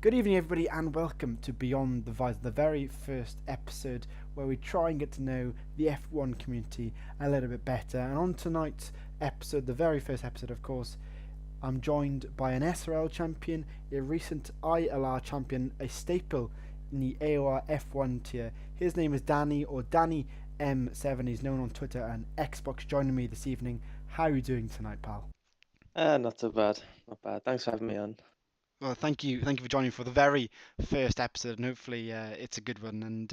Good evening, everybody, and welcome to Beyond the Visor, the very first episode where we try and get to know the F1 community a little bit better. And on tonight's episode, the very first episode, of course, I'm joined by an SRL champion, a recent ILR champion, a staple in the AOR F1 tier. His name is Danny, or DannyM7. He's known on Twitter and Xbox. Joining me this evening. How are you doing tonight, pal? Not too bad. Not bad. Thanks for having me on. Well, thank you for joining for the very first episode, and hopefully it's a good one. And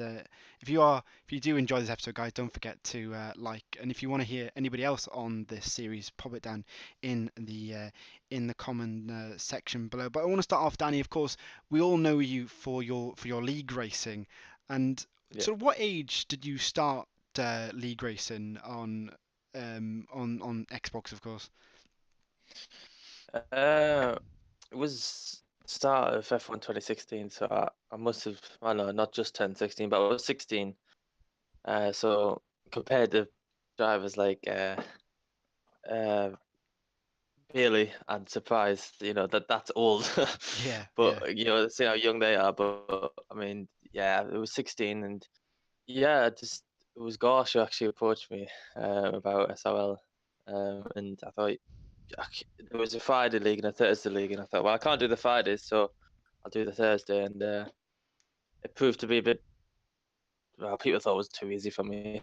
if you do enjoy this episode, guys, don't forget to like. And if you want to hear anybody else on this series, pop it down in the comment section below. But I want to start off, Danny. Of course, we all know you for your league racing, and Yeah. so what age did you start league racing on Xbox, of course? Uh, it was start of F1 2016, so I must have, I don't know, not just turned 16, but I was 16. So compared to drivers like uh, Bailey, I'm surprised, that's old. Yeah, yeah. But, see how young they are. But, I mean, yeah, it was 16. And, yeah, it was Gosh who actually approached me about SRL. And I thought, there was a Friday league and a Thursday league, and I thought, well, I can't do the Fridays, so I'll do the Thursday. And it proved to be a bit, well, people thought it was too easy for me.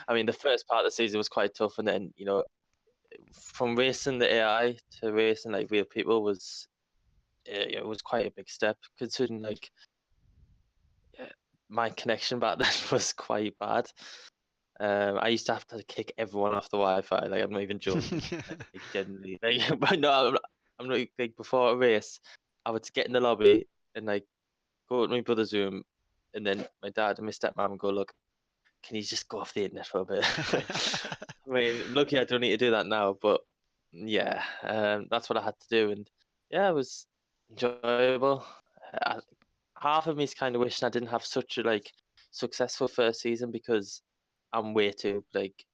I mean, the first part of the season was quite tough, and then, from racing the AI to racing like real people it was quite a big step, considering like my connection back then was quite bad. I used to have to kick everyone off the Wi-Fi. Like, I'm not even joking. Like, generally, like, but no, I'm not like, before a race, I would get in the lobby and like go to my brother's room, and then my dad and my stepmom go, look, can you just go off the internet for a bit? I mean, lucky I don't need to do that now, but yeah, that's what I had to do, and yeah, it was enjoyable. I, Half of me is kind of wishing I didn't have such a like successful first season, because I'm way too like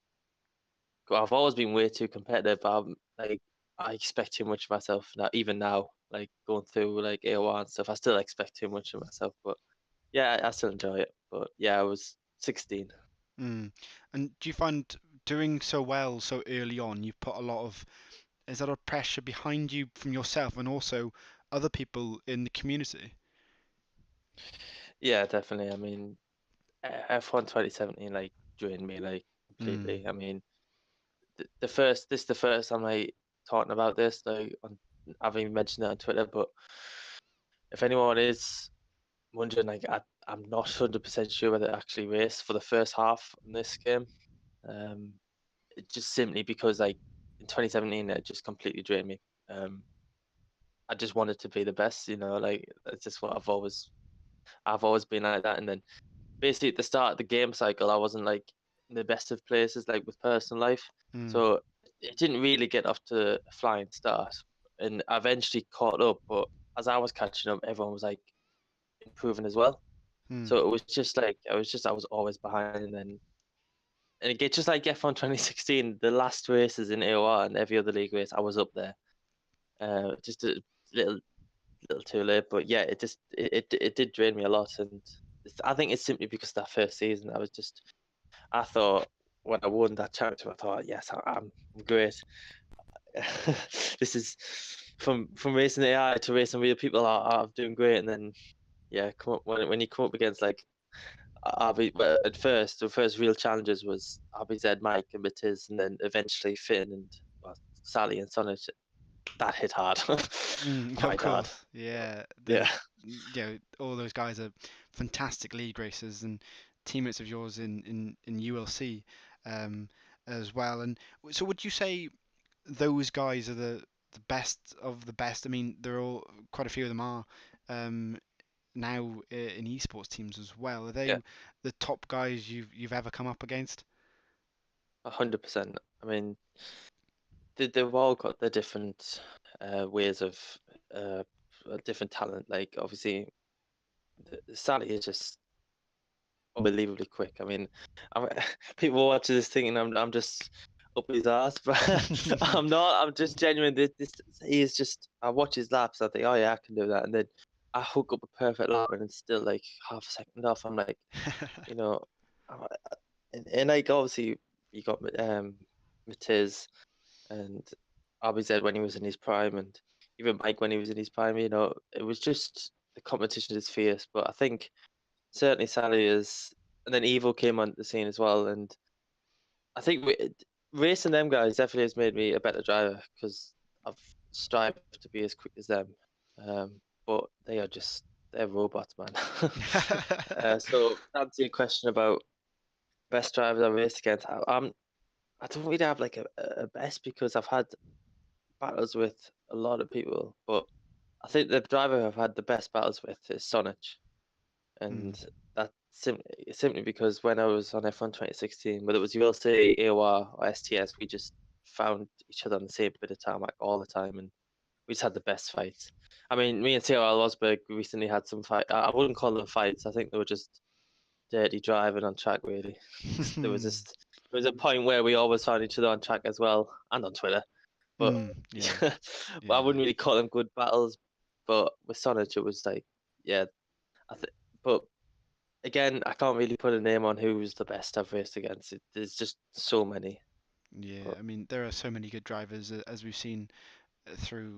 I've always been way too competitive. Like, I expect too much of myself now. Even now, like going through like AOR and stuff, I still expect too much of myself. But yeah, I still enjoy it. But yeah, I was 16. Mm. And do you find doing so well so early on, you've put a lot of, is there a pressure behind you from yourself and also other people in the community? Yeah, definitely. I mean, F1 2017 like drained me like Mm. completely. I mean, this is the first time like talking about this. Like, I've even mentioned it on Twitter. But if anyone is wondering, like, I'm not 100% sure whether to actually race for the first half in this game. Um, just simply because, like, in 2017, it just completely drained me. I just wanted to be the best, like, that's just what I've always been like that. And then basically at the start of the game cycle, I wasn't like in the best of places, like with personal life. Mm. So it didn't really get off to a flying start. And I eventually caught up, but as I was catching up, everyone was like improving as well. Mm. So it was just like I was always behind. And again, just like F1 2016, the last races in AOR and every other league race, I was up there. Just a little too late, but yeah, it did drain me a lot. And I think it's simply because that first season, I thought when I won that championship, I thought, yes, I'm great. This is from racing AI to racing real people. I'm doing great. And then yeah, come up when you come up against like well, at first, the first real challenges was RBZ, Mike, and Matiz, and then eventually Finn and, well, Sally and Sonic. That hit hard, Mm, of quite hard. course, yeah. Yeah, All those guys are fantastic league racers and teammates of yours in ULC um, as well. And so, would you say those guys are the best of the best? I mean, they're all quite a few of them are um, now in esports teams as well. Are they yeah, the top guys you've ever come up against? 100%. I mean, they've all got their different ways of uh, different talent. Like, obviously, Sally is just unbelievably quick. I mean, I'm, people watch this thing and I'm just up his ass, but I'm not. I'm just genuine. He is just. I watch his laps. I think, oh yeah, I can do that. And then I hook up a perfect lap and it's still like half a second off. I'm like, you know, I'm- and like obviously you got Matiz and RBZ when he was in his prime, and even Mike when he was in his prime. You know, it was just the competition is fierce. But I think certainly Sally is, and then Evo came on the scene as well, and I think racing them guys definitely has made me a better driver because I've strived to be as quick as them. But they are just they're robots, man. So to answer your question about best drivers I raced against, I don't really have like a best because I've had battles with a lot of people, but I think the driver I've had the best battles with is Sonich, Mm. and that's simply because when I was on F1 2016, whether it was ULC, AOR, or STS, we just found each other on the same bit of tarmac all the time, and we just had the best fights. I mean, me and TRL Rosberg recently had some fight. I wouldn't call them fights. I think they were just dirty driving on track, really. There was just there was a point where we always found each other on track as well, and on Twitter. But Yeah, but I yeah. wouldn't really call them good battles. But with Sonic, it was like, yeah, I think. But again, I can't really put a name on who's the best I've raced against. There's just so many. Yeah, But I mean, there are so many good drivers as we've seen through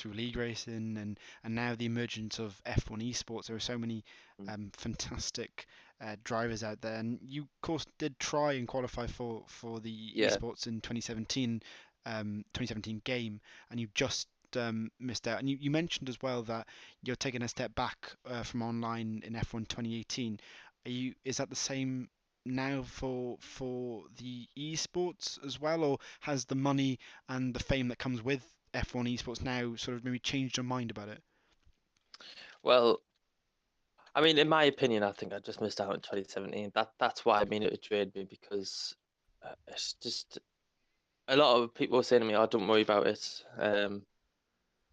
league racing and now the emergence of F1 esports. There are so many mm, fantastic drivers out there, and you of course did try and qualify for the yeah, esports in 2017 game, and you just missed out. And you mentioned as well that you're taking a step back from online in F1 2018. Is that the same now for the esports as well, or has the money and the fame that comes with F1 esports now sort of maybe changed your mind about it? well, I mean, in my opinion, I think I just missed out in 2017. That's why I mean it drained me because it's just a lot of people were saying to me, "Oh, don't worry about it."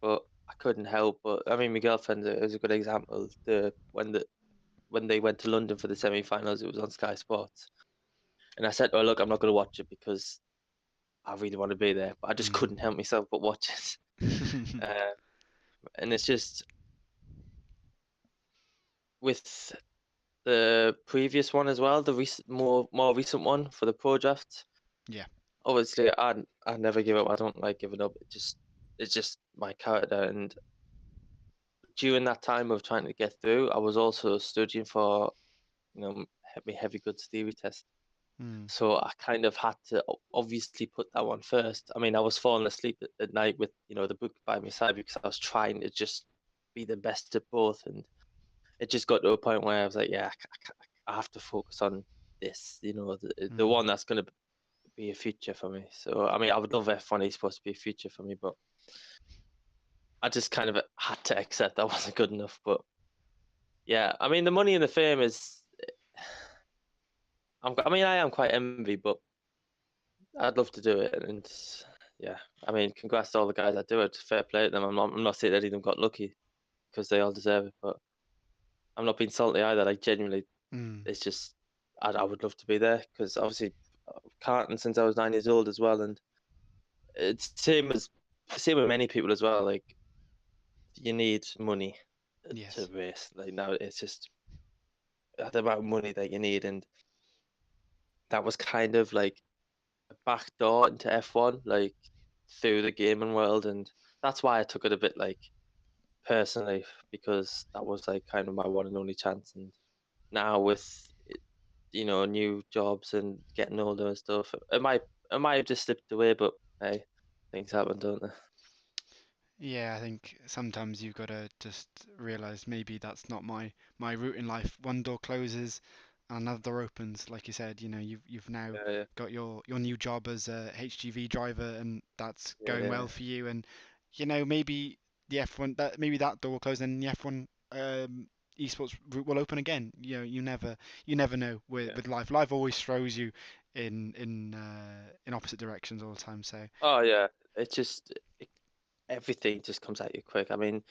But I couldn't help. But I mean, my girlfriend is a good example. When they went to London for the semi-finals, it was on Sky Sports, and I said to her, "Look, I'm not going to watch it because I really want to be there, but I just Mm. couldn't help myself but watch it." Uh, and it's just with the previous one as well, the more recent one for the pro draft. Yeah. Obviously, I never give up. I don't like giving up. It's just my character. And during that time of trying to get through, I was also studying for my heavy goods theory test. Mm. So I kind of had to obviously put that one first. I mean, I was falling asleep at night with the book by my side because I was trying to just be the best at both, and it just got to a point where I was like, yeah, I have to focus on this. The Mm. one that's going to be a future for me. So I mean, I would love F1 esports to be a future for me, but I just kind of had to accept that wasn't good enough. But yeah, I mean, the money and the fame is. I mean, I am quite envy, but I'd love to do it. And yeah, I mean, congrats to all the guys that do it. Fair play to them. I'm not saying any of them got lucky because they all deserve it, but I'm not being salty either. Like genuinely, Mm. it's just I would love to be there because obviously karting since I was 9 years old as well, and it's same with many people as well. Like you need money to Yes. race. Like now, it's just the amount of money that you need, and that was kind of like a back door into F1, like through the gaming world, and that's why I took it a bit like personally because that was like kind of my one and only chance. And now with new jobs and getting older and stuff, it might have just slipped away, but hey, things happen, don't they? Yeah, I think sometimes you've got to just realize maybe that's not my route in life. One door closes, and another door opens. Like you said, you've now Yeah, got your new job as a HGV driver, and that's yeah, going yeah, well for you. And maybe the F1 maybe that door will close, and the F1 esports route will open again. You never know with yeah. life. Life always throws you in opposite directions all the time. So. Oh yeah, it just everything just comes at you quick. I mean,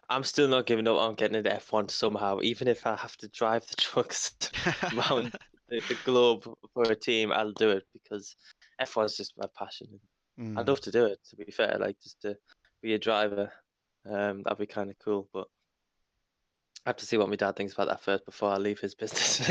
I'm still not giving up on getting into F1 somehow, even if I have to drive the trucks around the globe for a team. I'll do it because F1 is just my passion. I'd Mm. love to do it, to be fair, like just to be a driver. That'd be kind of cool. But have to see what my dad thinks about that first before I leave his business.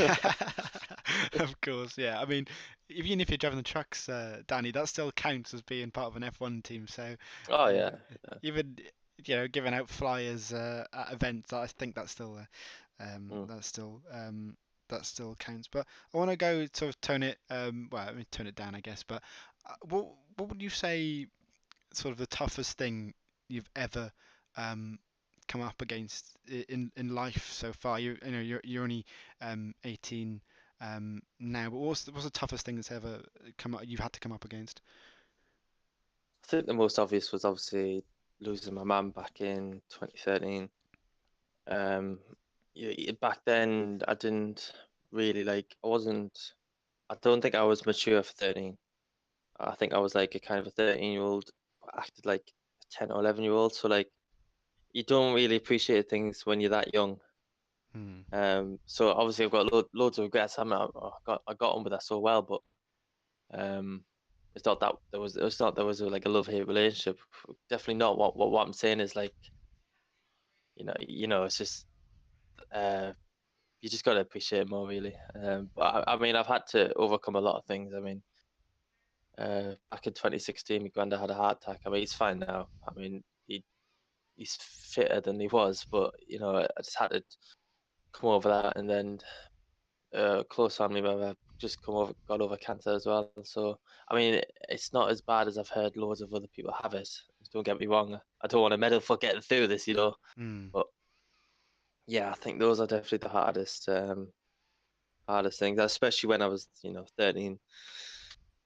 Of course, yeah. I mean, even if you're driving the trucks, Danny, that still counts as being part of an F1 team. So, Oh uh, yeah, yeah. even giving out flyers at events, I think that's still Mm. that's still that still counts. But I want to go sort of tone it well, I mean, tone it down, I guess. But what would you say sort of the toughest thing you've ever um, come up against in life so far? You're only 18 now, but what's the toughest thing that's ever you've had to come up against? I think the most obvious was obviously losing my mum back in 2013. Um, back then I didn't really like. I wasn't. I don't think I was mature for 13. I think I was like a kind of a 13-year-old, acted like a 10 or 11-year-old. So like you don't really appreciate things when you're that young. Hmm. So obviously I've got loads of regrets. I got on with that so well, but um, it's not that there was like a love-hate relationship. Definitely not. What I'm saying is like it's just uh, you just got to appreciate it more really. But I mean I've had to overcome a lot of things. I mean back in 2016, my granddad had a heart attack. I mean he's fine now. I mean he's fitter than he was, but I just had to come over that, and then close family member just got over cancer as well. So I mean, it's not as bad as I've heard loads of other people have it. Don't get me wrong. I don't want a medal for getting through this. Hmm. But yeah, I think those are definitely the hardest things, especially when I was 13,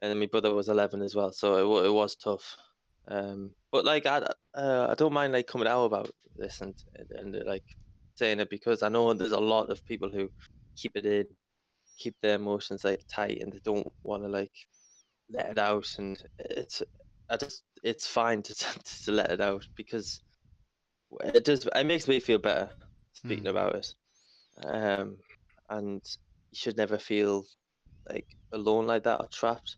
and then my brother was 11 as well. So it was tough. But like I don't mind like coming out about this and like saying it, because I know there's a lot of people who keep it in, keep their emotions like tight, and they don't want to like let it out. And it's fine to to let it out, because it makes me feel better speaking Hmm. about it. Um, and you should never feel like alone like that or trapped.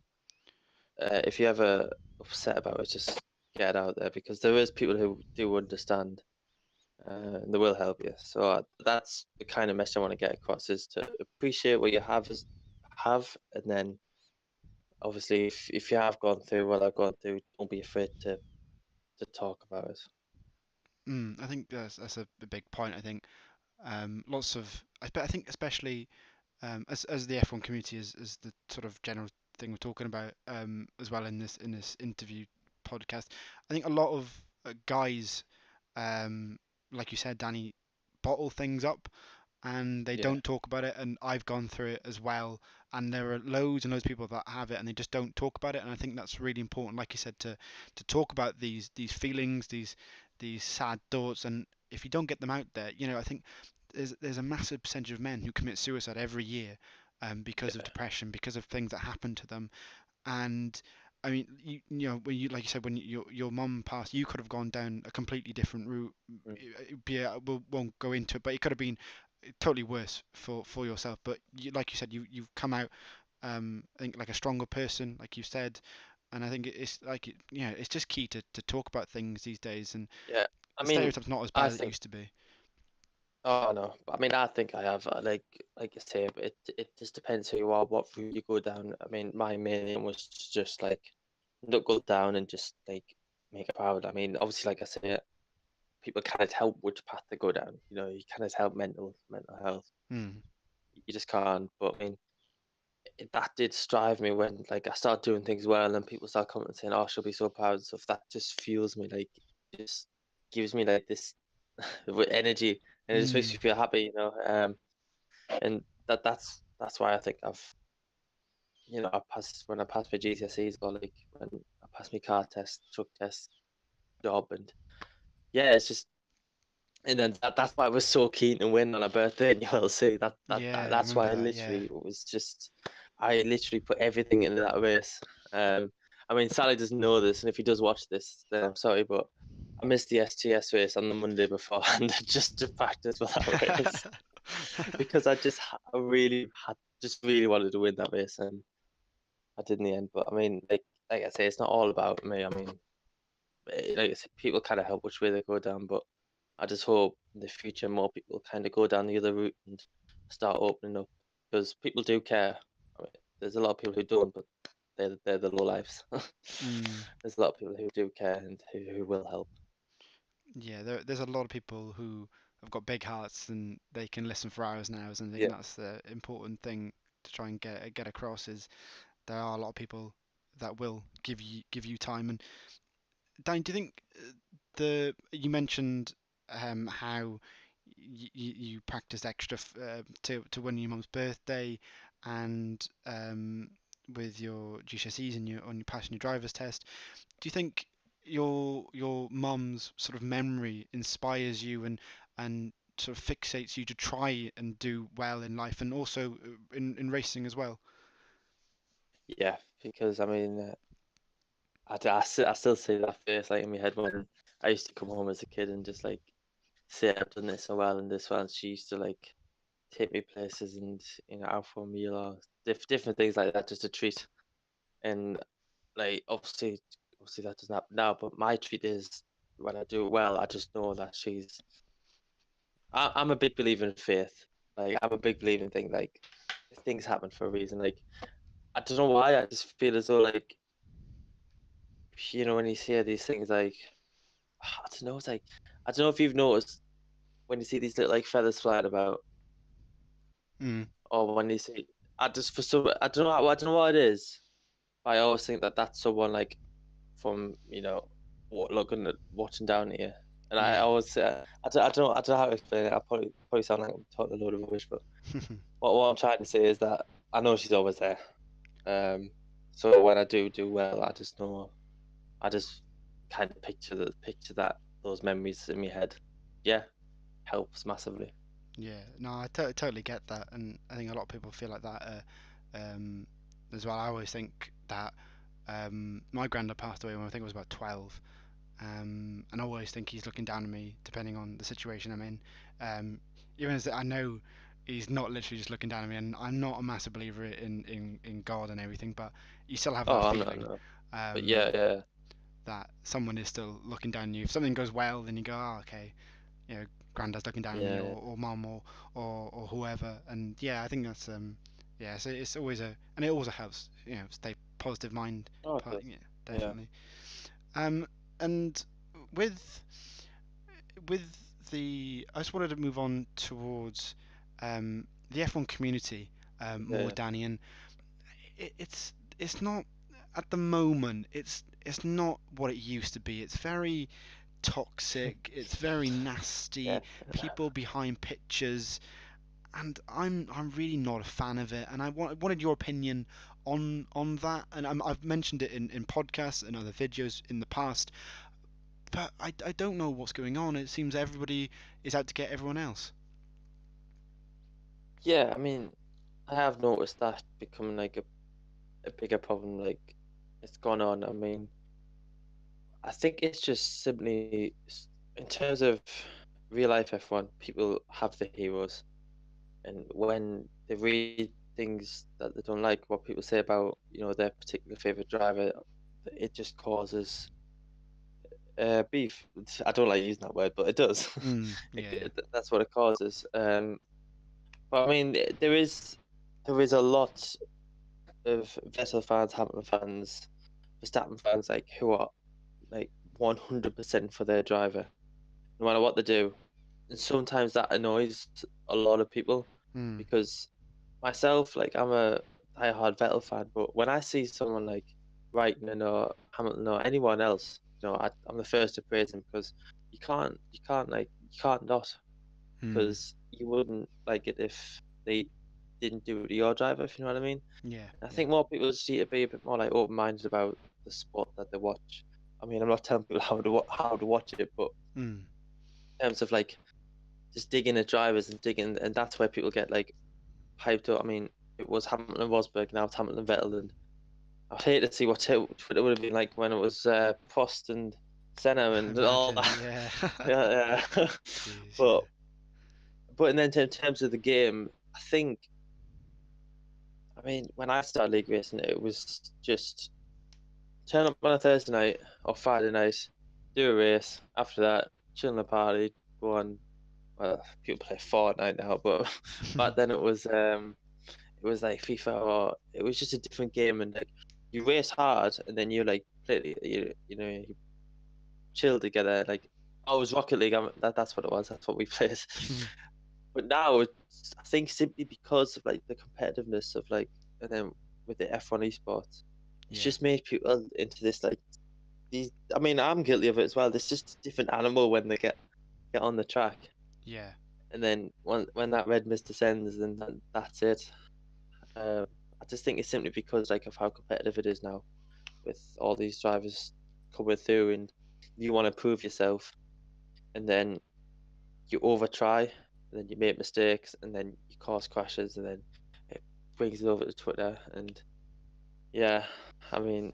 If you ever upset about it, just get it out there, because there is people who do understand, and they will help you. So that's the kind of message I want to get across, is to appreciate what you have, and then obviously if you have gone through what I've gone through, don't be afraid to talk about it. I think that's a big point. I think lots of I think especially as the F1 community is the sort of general thing we're talking about as well in this interview podcast. I think a lot of guys, um, like you said, Danny, bottle things up and they Yeah, don't talk about it. And I've gone through it as well. And there are loads and loads of people that have it and they just don't talk about it. And I think that's really important, like you said, to talk about these feelings, these sad thoughts. And if you don't get them out there, I think there's a massive percentage of men who commit suicide every year because of yeah, depression, because of things that happen to them. And I mean, when you like you said, when your mum passed, you could have gone down a completely different route. mm, We won't go into it, but it could have been totally worse for yourself. But like you said, you've come out, I think, like a stronger person, like you said. And I think it's like it's just key to talk about things these days. And yeah. I the mean, stereotype's not as I bad as it think. used to be. Oh no, I mean, I think I have. Like I say, it just depends who you are, what route you go down. I mean, my main aim was to just like not go down and just like make it proud. I mean, obviously, like I say, people cannot help which path they go down. You cannot help mental health. Hmm. You just can't. But I mean, that did strive me when like I start doing things well, and people start coming and saying, "Oh, she'll be so proud," and stuff. That just fuels me, like just gives me like this with energy, and it just makes Hmm. me feel happy. And that's why I think I passed when I passed my GCSEs, or like when I passed my car test, truck test, job, and yeah, it's just. And then that's why I was so keen to win on a birthday in ULC. Yeah, I That's why remember I that. Yeah. literally was just I literally put everything into that race. I mean, Sally doesn't know this, and if he does watch this, then I'm sorry, but I missed the STS race on the Monday beforehand just to practice for that race, because I really just really wanted to win that race, and I did in the end. But I mean, like I say, it's not all about me. I mean, like I said, people kind of help which way they go down, but I just hope in the future more people kind of go down the other route and start opening up, because people do care. I mean, there's a lot of people who don't, but they're the low lives. Mm. There's a lot of people who do care and who will help. Yeah, there's a lot of people who have got big hearts and they can listen for hours and hours, and I think Yeah. that's the important thing to try and get across is there are a lot of people that will give you time. And Dan, do you think the you mentioned how you practiced extra to win your mum's birthday and with your GCSEs and your on your passing your driver's test. Do you think your mum's sort of memory inspires you and sort of fixates you to try and do well in life and also in racing as well? Yeah, because I mean, I still see that face like in my head when I used to come home as a kid and just like say I've done this so well and this well. And she used to like take me places and out for a meal or different things like that, just a treat. And like obviously that doesn't happen now, but my treat is when I do it well, I just know that I'm a big believer in faith. Like I'm a big believer in things like things happen for a reason. Like I don't know why, I just feel as though like when you hear these things like I don't know, it's like I don't know if you've noticed when you see these little like feathers flying about, Mm, or when you see I just for some I don't know what it is. But I always think that that's someone like from looking at watching down here, and I yeah. always I don't know how to explain it. I probably sound like I'm talking a load of rubbish, but what I'm trying to say is that I know she's always there. Um, so when I do well, I just know I just kind of picture that those memories in my head. Yeah, helps massively. Yeah, no, I totally get that, and I think a lot of people feel like that um, as well. I always think that my granddad passed away when I think I was about 12, and I always think he's looking down on me, depending on the situation I'm in. Even as I know he's not literally just looking down on me, and I'm not a massive believer in God and everything, but you still have Oh, that I'm not, feeling no. But um, yeah, that someone is still looking down on you. If something goes well, then you go, oh, okay, you know, granddad's looking down on me, yeah. or mum, or whoever. And yeah, I think that's yeah, so it's always and it also helps, stay positive mind. Oh, it does. Yeah, Yeah, definitely. Um, and with with I just wanted to move on towards the F1 community more, yeah, Danny, and it's not at the moment. It's not what it used to be. It's very toxic. It's very yeah. nasty. People behind pictures, and I'm really not a fan of it. And wanted your opinion on that. And I've mentioned it in podcasts and other videos in the past, but I don't know what's going on. It seems everybody is out to get everyone else. Yeah, I mean, I have noticed that becoming like a bigger problem. Like it's gone on. I mean, I think it's just simply in terms of real life F1, people have the heroes, and when they read things that they don't like, what people say about their particular favorite driver, it just causes beef. I don't like using that word, but it does. Yeah, yeah. That's what it causes. But I mean, there is a lot of Vettel fans, Hamilton fans, Verstappen fans, like who are like 100% for their driver, no matter what they do. And sometimes that annoys a lot of people Mm, because myself, like I'm a diehard Vettel fan, but when I see someone like Raikkonen or Hamilton or anyone else, I'm the first to praise them because you can't not, mm, because you wouldn't like it if they didn't do it to your driver, if you know what I mean. yeah, I yeah. think more people just need to be a bit more like open-minded about the sport that they watch. I mean, I'm not telling people how to watch it, but Mm, in terms of like just digging at drivers and digging, and that's where people get like hyped up. I mean, it was Hamilton and Rosberg, now it's Hamilton and Vettel, and I'd hate to see what Twitter would have been like when it was Prost and Senna and all imagine, that. yeah. Yeah. Jeez, yeah. but and then in terms of the game, I think, I mean, when I started league racing, it was just turn up on a Thursday night or Friday night, do a race. After that, chill in the party, go on. Well, people play Fortnite now, but back then it was like FIFA, or it was just a different game, and like you race hard and then you like play, you chill together. Like oh, it was Rocket League. That's what it was. That's what we played. But now I think simply because of like the competitiveness of like, and then with the F1 esports, it's Yeah. just made people into this like these. I mean, I'm guilty of it as well. There's just a different animal when they get on the track, Yeah. and then when that red mist descends, then that's it. I just think it's simply because like of how competitive it is now, with all these drivers coming through, and you want to prove yourself, and then you over try, and then you make mistakes, and then you cause crashes, and then it brings it over to Twitter, and yeah, I mean,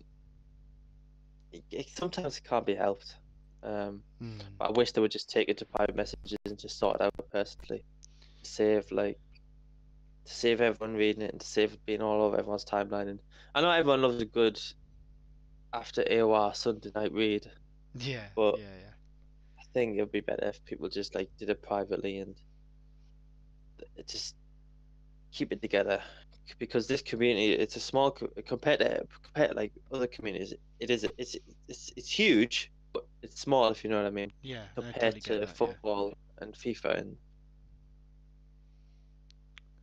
sometimes it can't be helped. But I wish they would just take it to private messages and just sort it out personally, to save everyone reading it and to save it being all over everyone's timeline. And I know everyone loves a good after AOR Sunday night read, Yeah. but Yeah. Yeah. I think it would be better if people just like did it privately and just keep it together, because this community, it's a small compared to like other communities, it's huge, but it's small, if you know what I mean, Yeah. I compared totally get to that. Yeah. football and FIFA. And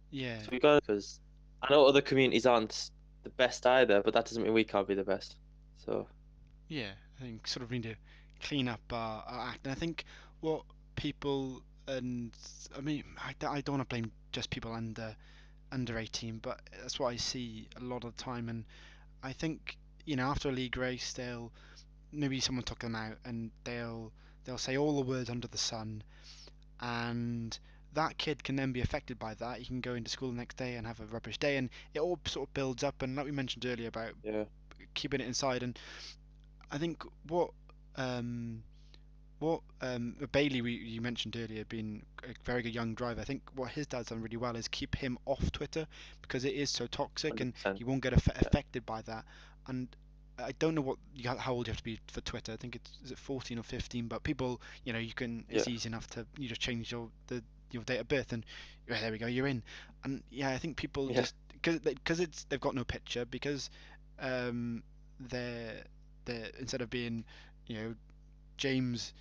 Yeah. so we got, because I know other communities aren't the best either, but that doesn't mean we can't be the best. So Yeah, I think sort of we need to clean up our act, and I think what people and I mean I don't want to blame just people under 18, but that's what I see a lot of the time, and I think after a league race maybe someone took them out and they'll say all the words under the sun, and that kid can then be affected by that. He can go into school the next day and have a rubbish day, and it all sort of builds up. And like we mentioned earlier about yeah, keeping it inside, and I think um, what Bailey you mentioned earlier being a very good young driver. I think what his dad's done really well is keep him off Twitter because it is so toxic and 100%. he won't get Yeah, affected by that. And I don't know how old you have to be for Twitter. I think is it 14 or 15. But people, you can. yeah, It's easy enough to you just change your date of birth and yeah, there we go, you're in. And yeah, I think people yeah, just because they've got no picture because um they're instead of being James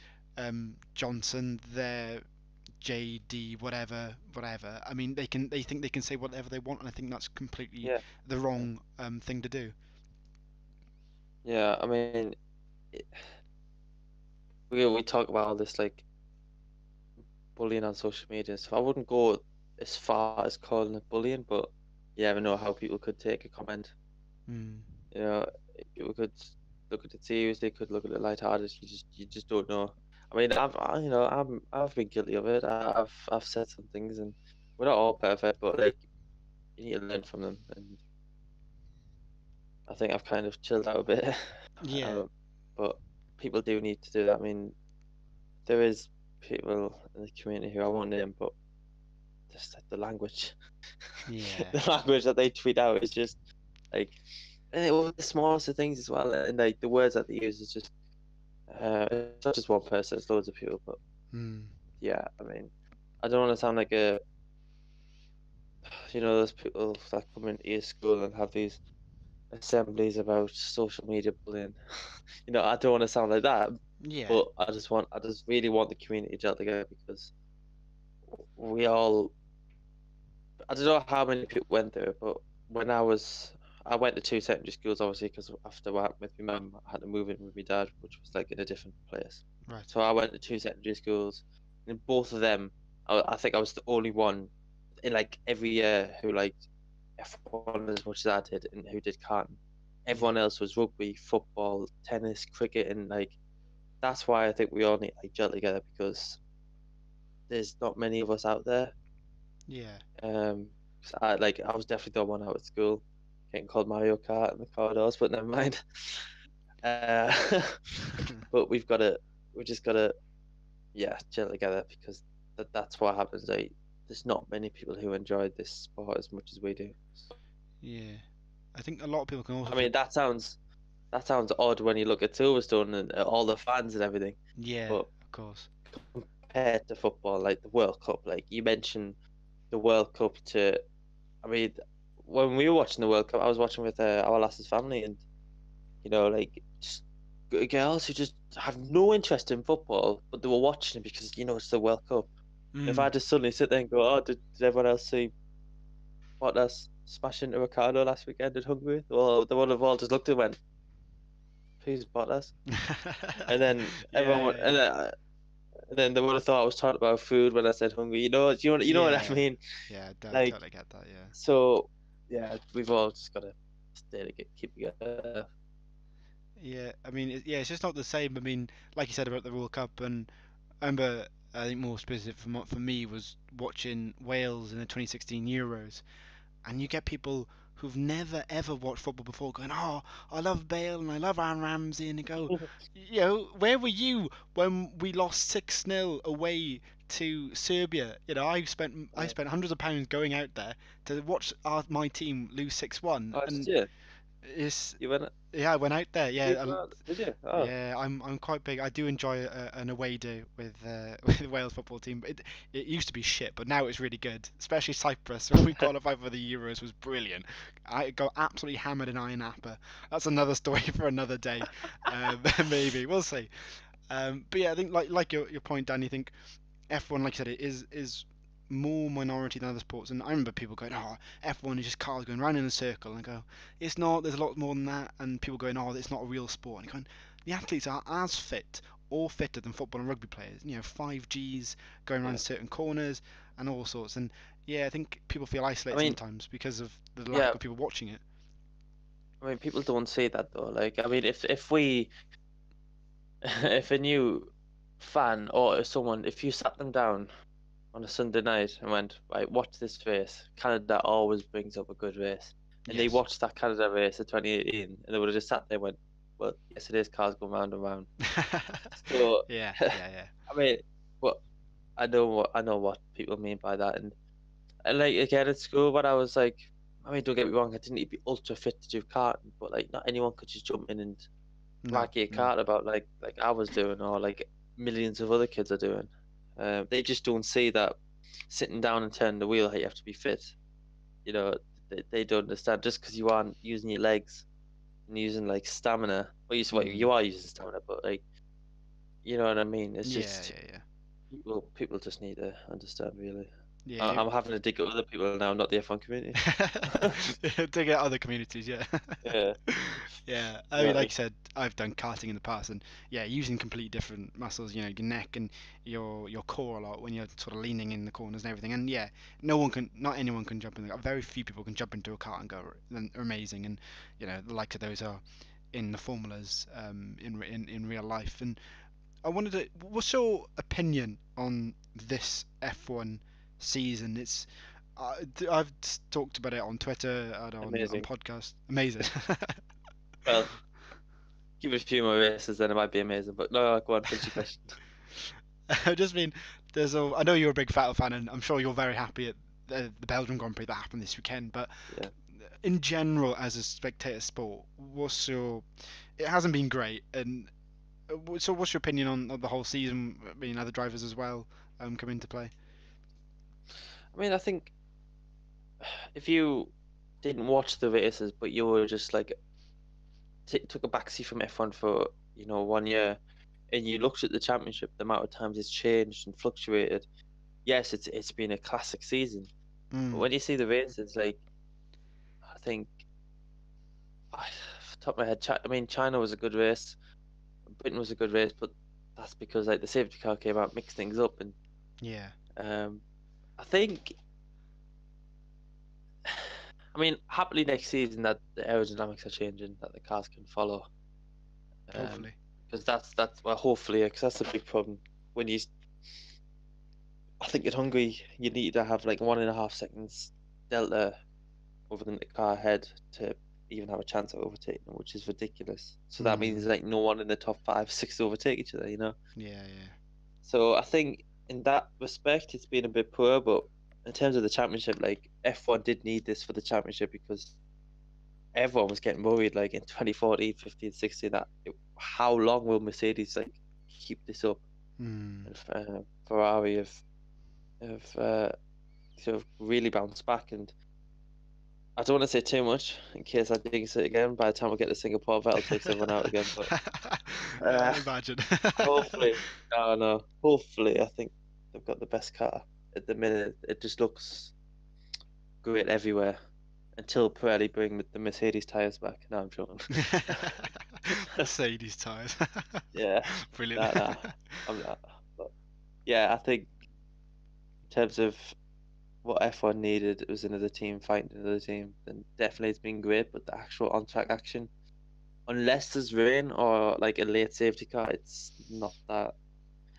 Johnson, they're JD, whatever. I mean, they think they can say whatever they want, and I think that's completely yeah, the wrong thing to do. yeah. I mean, it, we talk about all this like bullying on social media, so I wouldn't go as far as calling it bullying, but you never know how people could take a comment. Mm. You know, we could look at it seriously, could look at it lighthearted. You just don't know. I mean, I've been guilty of it. I've said some things, and we're not all perfect, but like you need to learn from them. And I think I've kind of chilled out a bit. Yeah, um, but people do need to do that. I mean, there is people in the community who I won't name, but just like the language, yeah, the language that they tweet out is just like, and all the smallest of things as well, and like the words that they use is just, it's not just one person, it's loads of people. But mm. yeah, I mean, I don't want to sound like those people that come into your school and have these assemblies about social media bullying. I don't want to sound like that, Yeah, but I just really want the community to gel together, because we all, I don't know how many people went through it, but I went to two secondary schools, obviously, because after what happened with my mum, I had to move in with my dad, which was like in a different place. right. So I went to two secondary schools, and in both of them, I think I was the only one in like every year who liked F1 as much as I did, and who did karting. Yeah, Everyone else was rugby, football, tennis, cricket, and like that's why I think we all need to like gel together, because there's not many of us out there. yeah, 'Cause I was definitely the one out at school getting called Mario Kart in the corridors, but never mind. Uh, but we just gotta, yeah, gel together, because that's what happens. Like, there's not many people who enjoy this sport as much as we do. yeah. I think a lot of people can also I mean, that sounds odd when you look at Silverstone and all the fans and everything, yeah, but of course. compared to football, like the World Cup. Like you mentioned the World Cup to, I mean, when we were watching the World Cup, I was watching with our lass's family, and like just girls who just have no interest in football, but they were watching it because it's the World Cup. If I just suddenly sit there and go, oh, did everyone else see Bottas smash into Ricardo last weekend in Hungary? Well, they would have all just looked and went, who's Bottas? And then everyone would, Yeah, and then they would have thought I was talking about food when I said hungry. You know what I yeah, mean? yeah. I Like, totally get that. Yeah. so yeah, we've all just got to stay to keep together. Yeah, I mean, it's just not the same. I mean, like you said about the World Cup, and I remember, I think more specific for me was watching Wales in the 2016 Euros, and you get people who've never ever watched football before going, "Oh, I love Bale and I love Aaron Ramsey," and they go, where were you when we lost 6-0 away to Serbia? I spent hundreds of pounds going out there to watch my team lose 6-1, Oh, did and you? it's You went? yeah, I went out there. Did you go out? Did you? Oh, Yeah, I'm quite big. I do enjoy an away day with with the Wales football team. But it used to be shit, but now it's really good. Especially Cyprus when we qualified for the Euros was brilliant. I got absolutely hammered in Iron Appa. That's another story for another day. Maybe we'll see. But yeah, I think like your point, Dan. You think F1, like you said, it is more minority than other sports. And I remember people going, "Oh, F1 is just cars going round in a circle," and I go, "It's not. There's a lot more than that." And people going, "Oh, it's not a real sport." And you're going, the athletes are as fit or fitter than football and rugby players. 5Gs going around yeah. certain corners and all sorts. And yeah, I think people feel isolated I mean, sometimes because of the lack yeah. of people watching it. I mean, people don't say that though. Like, I mean, if we, if a new fan or if you sat them down on a Sunday night and went, right, watch this race. Canada always brings up a good race. And they Yes. watched that Canada race in 2018 and they would have just sat there and went, well, yes, it is, cars going round and round. So, Yeah, yeah, yeah. I mean, but I know what people mean by that. And like, again, at school, when I was like, I mean, don't get me wrong, I didn't need to be ultra fit to do karting, but like, not anyone could just jump in and No, rag a no. kart about like I was doing or like millions of other kids are doing. They just don't see that sitting down and turning the wheel, you have to be fit. You know, they don't understand just because you aren't using your legs and using like stamina. Well, you are using stamina, but like you know what I mean. It's Yeah, just yeah, people just need to understand really. yeah. Yeah. I'm having to dig at other people now, not the F1 community. To get other communities, yeah. Yeah, Yeah, I mean, like exactly. I said, I've done karting in the past, and yeah, using completely different muscles, your neck and your core a lot when you're sort of leaning in the corners and everything. And yeah, not anyone can jump in. Very few people can jump into a kart and go amazing. And the likes of those are in the formulas, in real life. And I wanted to, what's your opinion on this F1 season? I've talked about it on Twitter and on Amazing. podcast. Amazing. Well, give it a few more races, then it might be amazing. But no, go on, finish your question. I just mean, I know you're a big Vettel fan, and I'm sure you're very happy at the Belgian Grand Prix that happened this weekend. But Yeah. in general, as a spectator sport, it hasn't been great, and so what's your opinion on the whole season? I mean, other drivers as well come into play. I mean, I think if you didn't watch the races, but you were just like took a backseat from F1 for 1 year, and you looked at the championship, the amount of times it's changed and fluctuated. Yes, it's been a classic season, but Mm, when you see the races, like I think, off the top of my head, I mean, China was a good race, Britain was a good race, but that's because like the safety car came out, mixed things up, and yeah, um, I think. I mean, happily next season that the aerodynamics are changing, that the cars can follow. hopefully. Because that's well, hopefully, because that's a big problem. When I think at Hungary, you need to have like 1.5 seconds delta over the car ahead to even have a chance of overtaking them, which is ridiculous. So that means Mm, like no one in the top 5, 6 overtake each other. yeah, yeah. So I think in that respect, it's been a bit poor, but in terms of the championship, like F1 did need this for the championship because everyone was getting worried like in 2014, 15, 16 that how long will Mercedes like keep this up? Mm. and Ferrari have sort of really bounced back. And I don't want to say too much in case I jinx it again. By the time we get to Singapore, Vettel takes everyone out again. But Imagine. hopefully, no, hopefully, I think they've got the best car at the minute. It just looks great everywhere until Pirelli bring the Mercedes tires back. No, I'm joking. Mercedes tires. Yeah, Brilliant. nah, I'm not. But yeah, I think in terms of what F1 needed, it was another team fighting another team. And definitely it's been great, but the actual on-track action, unless there's rain or like a late safety car, it's not that.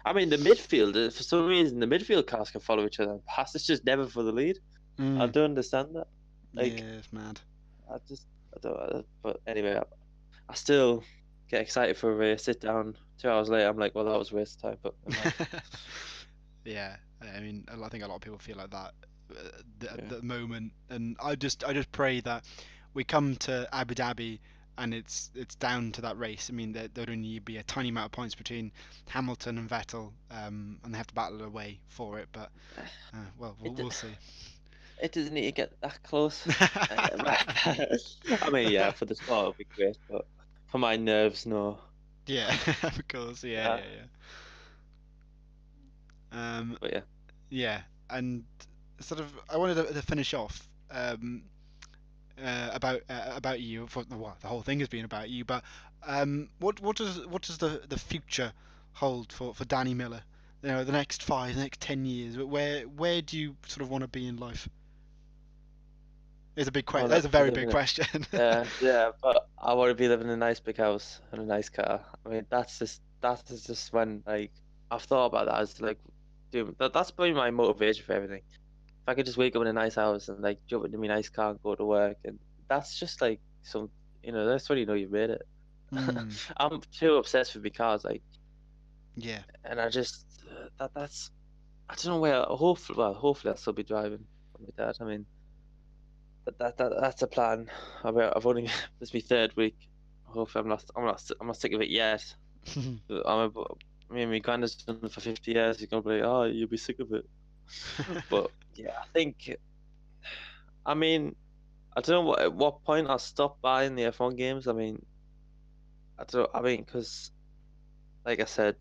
I mean, the midfield, for some reason, the midfield cars can follow each other and pass. It's just never for the lead. I Mm. don't understand that. Yeah, Like, it's mad. I just, I don't. But anyway, I still get excited for a race. Sit down 2 hours later, I'm like, well, that was a waste of time. But never mind. Yeah, I mean, I think a lot of people feel like that at Yeah. the moment, and I just pray that we come to Abu Dhabi and it's down to that race. I mean, there would only be a tiny amount of points between Hamilton and Vettel, and they have to battle away for it. But well, It we'll see. it doesn't need to get that close. I mean, yeah, for the sport it'll be great, but for my nerves, no. Yeah, of course. Yeah, Uh, yeah, yeah. but yeah, Yeah, and sort of, I wanted to finish off about you. Well, the whole thing has been about you, but what does the future hold for Danny Miller? You know, the next 5, the next 10 years. Where do you sort of want to be in life? It's a big question. well, That's a I very live big in it. question. Yeah, but I want to be living in a nice big house and a nice car. I mean, that's just when like I've thought about that as like, dude, that's probably my motivation for everything. If I could just wake up in a nice house and like jump into my nice car and go to work, and that's just like some, that's when you know you've made it. Hmm. I'm too obsessed with my cars, like, Yeah. and I just that's I don't know where. Hopefully I'll still be driving for my dad. I mean, that's a plan. I've only this is my third week. Hopefully I'm not sick of it yet. I mean, my granddad's done it for 50 years. He's gonna be like, oh, you'll be sick of it. But yeah, I mean, I don't know at what point I'll stop buying the F1 games. I mean, I mean, because like I said,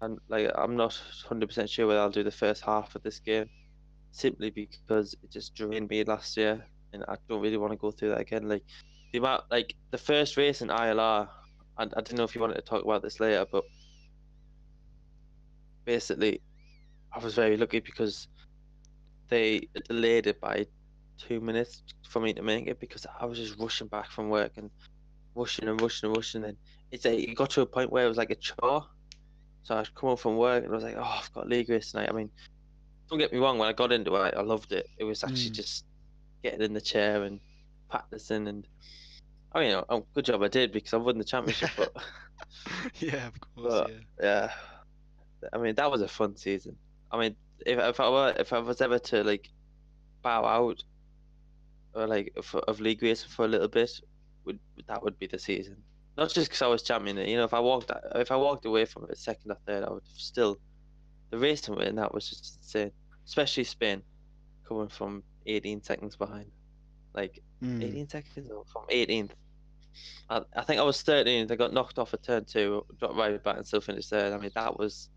I'm not 100% sure whether I'll do the first half of this game, simply because it just drained me last year, and I don't really want to go through that again. Like the first race in ILR, I don't know if you wanted to talk about this later, but basically I was very lucky because they delayed it by 2 minutes for me to make it because I was just rushing back from work and rushing and rushing and rushing. And it got to a point where it was like a chore. So I'd come home from work and I was like, oh, I've got league race tonight. I mean, don't get me wrong, when I got into it, I loved it. It was actually Mm. just getting in the chair and practicing. And I mean, good job I did because I won the championship. But Yeah, of course. but Yeah. yeah, I mean that was a fun season. I mean, if I was ever to like bow out or like of league racing for a little bit, that would be the season. Not just because I was champion. If I walked away from it second or third, I would still the racing win. That was just insane, especially Spain coming from 18 seconds behind. Like Mm. 18 seconds or from 18th. I think I was 13th. I got knocked off at turn two, dropped right back, and still finished third. I mean, that was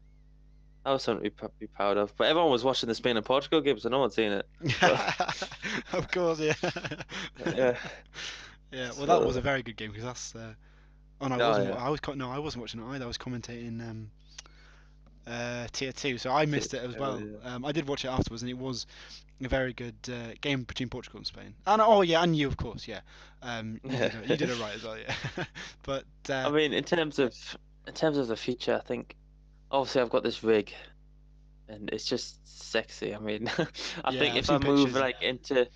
something to be proud of. But everyone was watching the Spain and Portugal games, so no one's seen it. But Of course, yeah. yeah, Yeah, well, that was a so very good game because that's. Oh no, I oh wasn't. yeah, No, I wasn't watching it either. I was commentating tier two, so I missed it as well. yeah. I did watch it afterwards, and it was a very good game between Portugal and Spain. And oh yeah, and you of course, yeah. You did it right as well, yeah. But I mean, in terms of the future, I think obviously I've got this rig, and it's just sexy. I mean, I yeah, think I've if I seen move pictures. like into,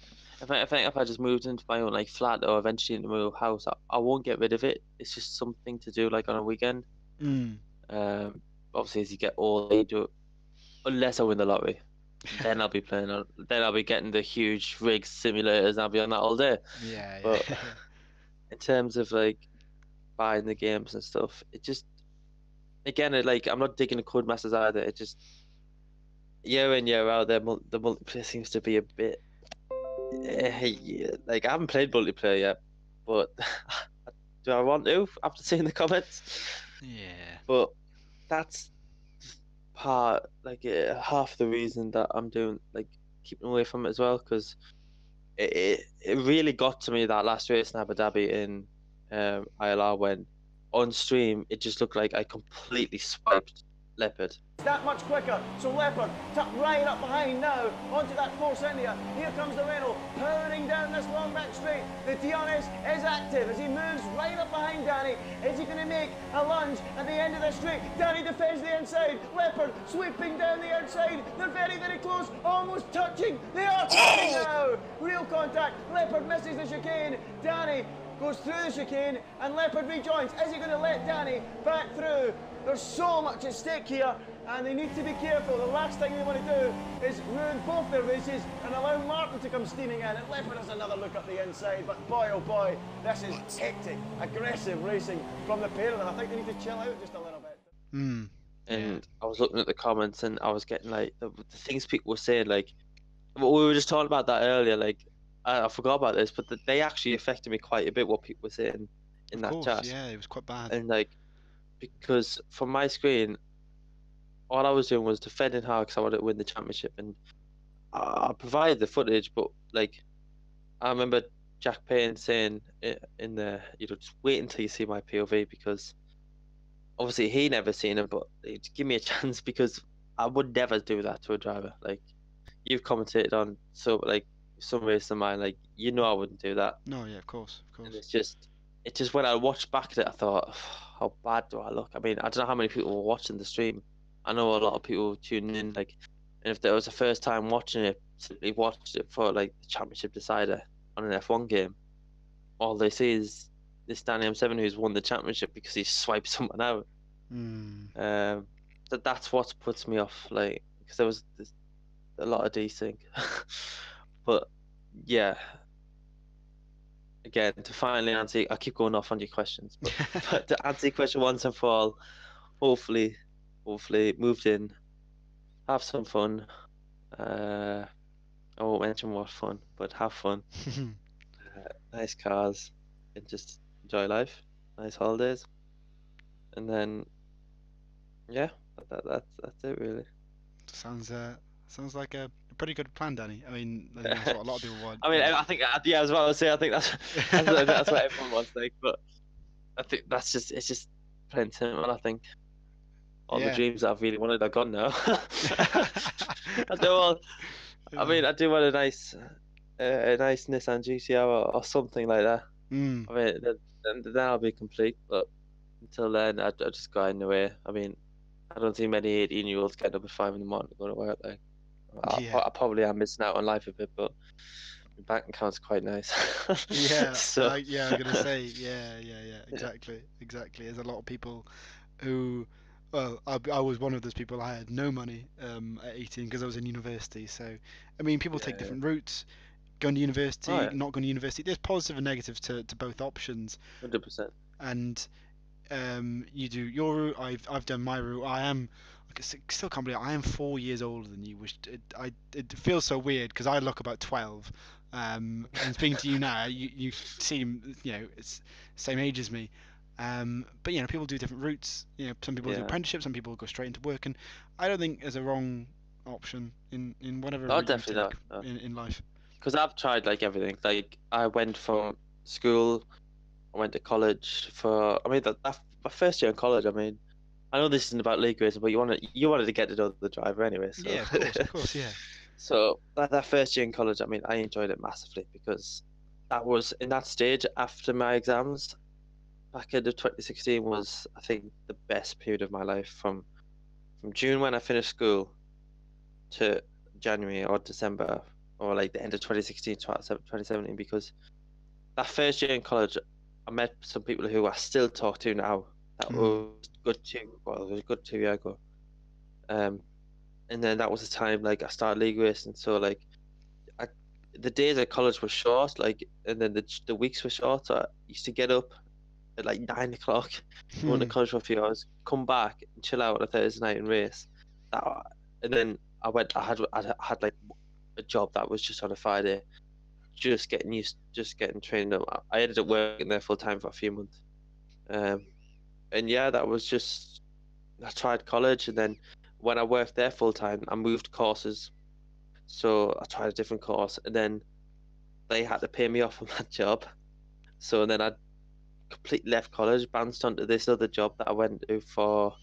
I think if I just moved into my own like flat or eventually into my own house, I won't get rid of it. It's just something to do like on a weekend. Mm. Um, Obviously as you get older, you do unless I win the lottery. Then I'll be playing on. Then I'll be getting the huge rigs simulators. And I'll be on that all day. Yeah, But yeah. in terms of like buying the games and stuff, it just again, I'm not digging the Codemasters either. It just year in year out, the multiplayer seems to be a bit. Yeah, I haven't played multiplayer yet, but do I want to after seeing the comments? Yeah. But that's part half the reason that I'm doing keeping away from it as well, because it really got to me that last race in Abu Dhabi in ILR, when on stream it just looked like I completely swiped Leopard. That much quicker. So Leopard tucked right up behind now onto that force India. Here comes the Renault powering down this long back straight. The DRS is active as he moves right up behind Danny. Is he going to make a lunge at the end of the straight? Danny defends the inside. Leopard sweeping down the outside. They're very, very close, almost touching. They are touching now. Real contact. Leopard misses the chicane. Danny goes through the chicane and Leopard rejoins. Is he going to let Danny back through? There's so much at stake here, and they need to be careful. The last thing they want to do is ruin both their races and allow Martin to come steaming in. And Leopard has another look up the inside, but boy, oh boy, this is hectic, aggressive racing from the pair of them. I think they need to chill out just a little bit. And I was looking at the comments, and I was getting the things people were saying. We were just talking about that earlier. I forgot about this, but they actually affected me quite a bit. What people were saying in that chat. Yeah, it was quite bad. And because from my screen, all I was doing was defending hard because I wanted to win the championship, and I provided the footage. But I remember Jack Payne saying in the, just wait until you see my POV, because obviously he never seen it, but give me a chance, because I would never do that to a driver. You've commentated on some race of mine, I wouldn't do that. No, yeah, of course. And it's just when I watched back at it, I thought, how bad do I look? I mean, I don't know how many people were watching the stream. I know a lot of people tuning in, and if there was a first time watching it, simply watched it for the championship decider on an F1 game, all they see is this DannyM7 who's won the championship because he swiped someone out. That's what puts me off, because there was a lot of desync. But yeah, again, to finally answer, I keep going off on your questions, but to answer your question once and for all, hopefully moved in, have some fun. I won't mention what fun, but have fun. Nice cars, and just enjoy life. Nice holidays, and then yeah, that's it really. Sounds like a pretty good plan, Danny. I mean, that's what a lot of people want. I mean, I think as well. I say I think that's what everyone wants, but I think it's just plain simple. I think all the dreams that I've really wanted are gone now. I do want. I mean, I do want a nice Nissan GTR or something like that. I mean, then I'll be complete. But until then, I just got in the way. I mean, I don't see many 18-year-olds getting up at 5 in the morning to go to work. I probably am missing out on life a bit, but my bank account's quite nice. Yeah, so I'm gonna say, yeah, exactly. There's a lot of people who, well, I was one of those people. I had no money at 18 because I was in university. So, I mean, people take different routes. Going to university, not going to university. There's positives and negatives to both options. 100%. And you do your route. I've done my route. I still can't believe I am 4 years older than you. Which it feels so weird because I look about 12. And speaking to you now, you seem it's same age as me. But people do different routes. Some people do apprenticeship, some people go straight into work, and I don't think there's a wrong option in whatever route you take in life. Because I've tried everything. I went from school, I went to college for. I mean, my first year in college. I mean, I know this isn't about league racing, but you wanted to get to know the driver anyway. So. Yeah, of course, yeah. So that first year in college, I mean, I enjoyed it massively because that was in that stage after my exams. Back into 2016 was, I think, the best period of my life from June when I finished school to January or December or the end of 2016 to 2017, because that first year in college, I met some people who I still talk to now. That was good it was a good 2 years ago. And then that was the time I started league racing. So the days at college were short, and then the weeks were short. So I used to get up at like 9 o'clock, go to college for a few hours, come back, and chill out on a Thursday night and race. And then I had like a job that was just on a Friday, just getting trained up. I ended up working there full time for a few months. And yeah, that was just, I tried college, and then when I worked there full time, I moved courses. So I tried a different course, and then they had to pay me off on that job. So then I completely left college, bounced onto this other job that I went to for,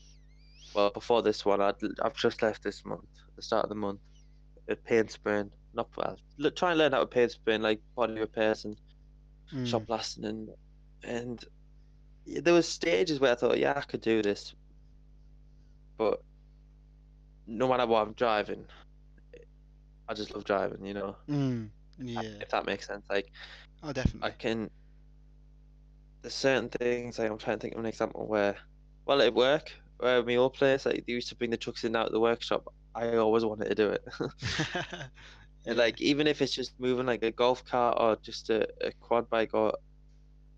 well, before this one, I've just left this month, the start of the month, at paint spraying. Not well, try and learn how to paint spraying, like body repairs and shop blasting, and there was stages where I thought, yeah, I could do this, but no matter what I'm driving, I just love driving, you know. Yeah. If that makes sense. Like, Oh, I definitely. can. There's certain things, like I'm trying to think of an example where, well, at work, where my old place, like they used to bring the trucks in and out of the workshop. I always wanted to do it. And Yeah. like, even if it's just moving like a golf cart or just a quad bike or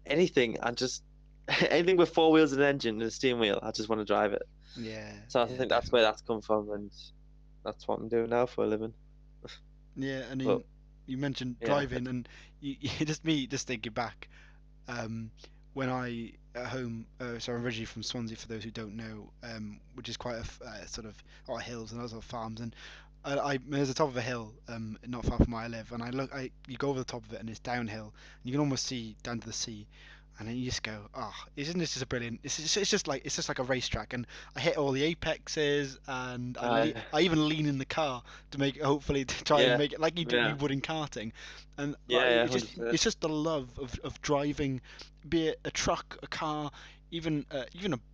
anything, I just anything with four wheels and an engine and a steering wheel, I just want to drive it. Yeah. So I Yeah, think that's where definitely. that's come from, and that's what I'm doing now for a living. Yeah, I But mean, you mentioned yeah, driving, and just thinking back, um, when I at home. So I'm originally from Swansea, for those who don't know, which is quite sort of a lot of hills and also farms, and there's the top of a hill, not far from where I live, and you go over the top of it, and it's downhill, and you can almost see down to the sea. And then you just go, oh, isn't this just a brilliant? It's just like a racetrack, and I hit all the apexes, and uh, I even lean in the car to make hopefully to try and yeah, make it like you yeah, would in karting, and like yeah, 100%. it's just the love of driving, be it a truck, a car, even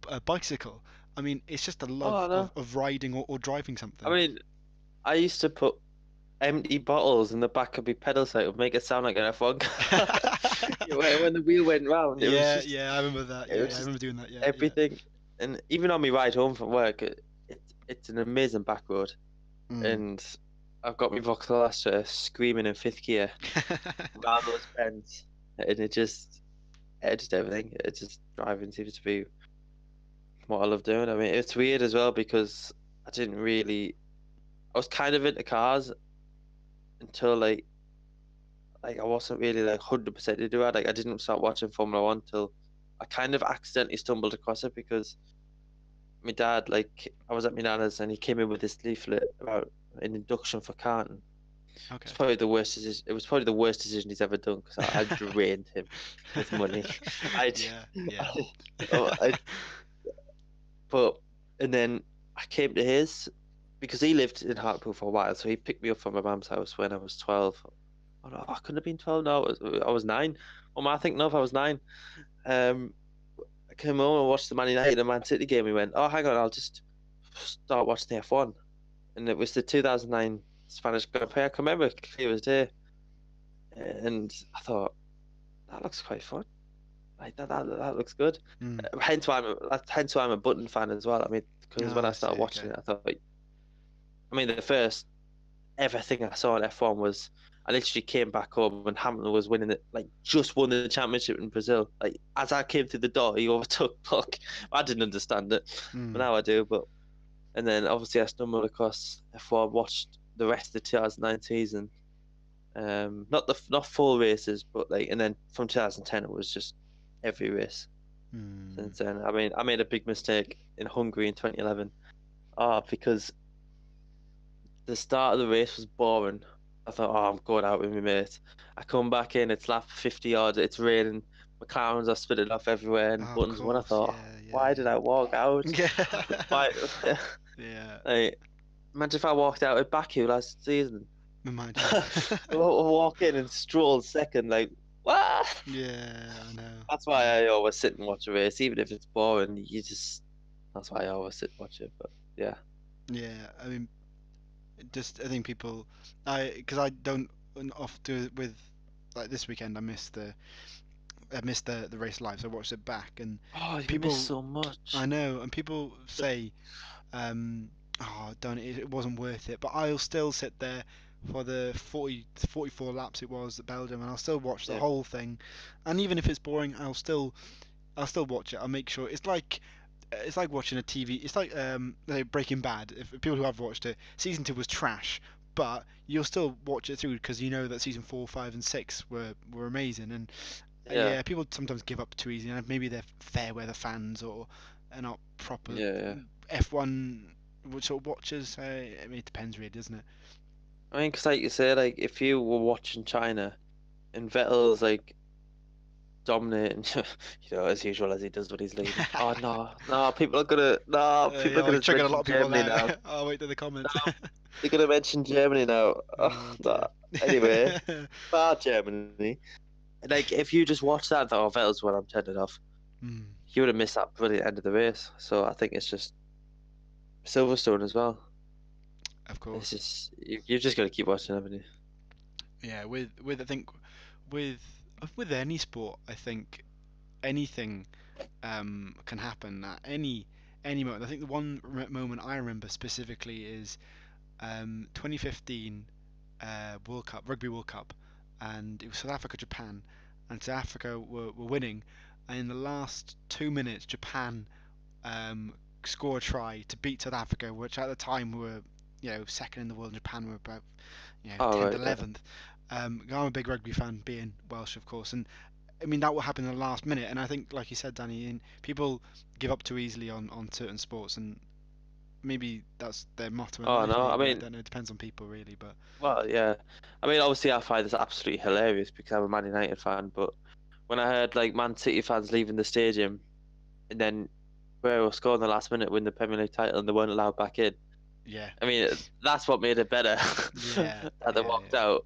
a bicycle. I mean, it's just the love Oh no, of riding or driving I something. mean, I used to put empty bottles in the back of my pedal cycle, make it sound like an F1 car. Yeah, when the wheel went round, Yeah, yeah, I remember that. it Yeah, was yeah, I just remember doing that. Yeah, yeah. everything. And even on my ride home from work, it's an amazing back road, Mm. and I've got my Vauxhall Astra screaming in fifth gear around those bends, and it just everything. It just driving seems to be what I love doing. I mean, it's weird as well because I didn't really, I was kind of into cars until like I wasn't really like 100% into it. Like I didn't start watching Formula One till I kind of accidentally stumbled across it because my dad, like I was at my nana's and he came in with this leaflet about an induction for karting. Okay. It's probably the worst decision. It was probably the worst decision he's ever done because I drained him with money. I, Yeah, yeah. oh, but and then I came to his because he lived in Hartlepool for a while, so he picked me up from my mum's house when I was 12. Oh no, I couldn't have been 12. No, I was 9. What am I thinking of? I was 9. Um, I came home and watched the Man United and Man City game. We went, oh, hang on, I'll just start watching the F1. And it was the 2009 Spanish Grand Prix. I can remember it clear as day. And I thought, that looks quite fun. Like that looks good. Mm. Hence why I'm a Button fan as well. I mean, because when Oh, I I see. started watching Okay. it, I thought, I mean, the first everything I saw in F1 was I literally came back home and Hamilton was winning it, like just won the championship in Brazil. Like as I came through the door, he overtook Puck. I didn't understand it, but Mm. now I do. But and then obviously I stumbled across F1, watched the rest of the 2009 season. Not full races, but like, and then from 2010 it was just every race Mm. since then. I mean, I made a big mistake in Hungary in 2011. Because the start of the race was boring. I thought, oh, I'm going out with my mates. I come back in, it's lap 50 yards, it's raining, McLarens are spitting off everywhere and Oh, of buttons. When I course. thought, Yeah, yeah, why did I walk out? yeah. Why? Yeah. Like, imagine if I walked out at Baku last season. Imagine. Walk in and stroll second, like, what? Yeah, I know. That's why I always sit and watch a race, even if it's boring. That's why I always sit and watch it. But yeah. Yeah, I mean, just I think people, because I don't off do with like this weekend. I missed the race live, so I watched it back, and Oh, you missed people, so much. I know, and people say, oh, don't it wasn't worth it, but I'll still sit there for the 44 laps it was at Belgium, and I'll still watch the Yeah. whole thing, and even if it's boring, I'll still I'll still watch it. I'll make sure it's like watching a TV. It's like Breaking Bad. If people who have watched it, season 2 was trash, but you'll still watch it through because you know that season 4, 5, and 6 were amazing. And Yeah, people sometimes give up too easy, and maybe they're fair weather fans or are not proper yeah. F1 sort of watchers. I mean, it depends really, doesn't it? I mean, 'cause like you say, like if you were watching China and Vettel's like dominating, as usual as he does when he's leading. Oh no, no, people are gonna, no, people are We gonna triggered a lot mention of people Germany now. now. I'll wait to the comments. They're gonna mention Germany now. Oh, Oh, no. dear. Anyway, bad Germany. Like if you just watch that, and thought, oh, Vettel's when I'm turning off. Hmm, You would have missed that brilliant end of the race. So I think it's just Silverstone as well. of It's course. just you've just got to keep watching, haven't you? Yeah, with I think with any sport, I think anything can happen at any moment. I think the one moment I remember specifically is 2015 World Cup, Rugby World Cup, and it was South Africa Japan, and South Africa were winning, and in the last 2 minutes Japan score a try to beat South Africa, which at the time were second in the world, and Japan were about Oh 10th, right, yeah. 11th. I'm a big rugby fan, being Welsh, of course, and I mean that will happen in the last minute. And I think, like you said, Danny, people give up too easily on certain sports, and maybe that's their motto in Oh life. no, I Maybe I mean, don't know. It depends on people, really. But well, yeah. I mean, obviously, I find this absolutely hilarious because I'm a Man United fan. But when I heard like Man City fans leaving the stadium and then Guerrero scored in the last minute, win the Premier League title, and they weren't allowed back in. yeah, I mean, that's what made it better yeah, that they yeah, walked out.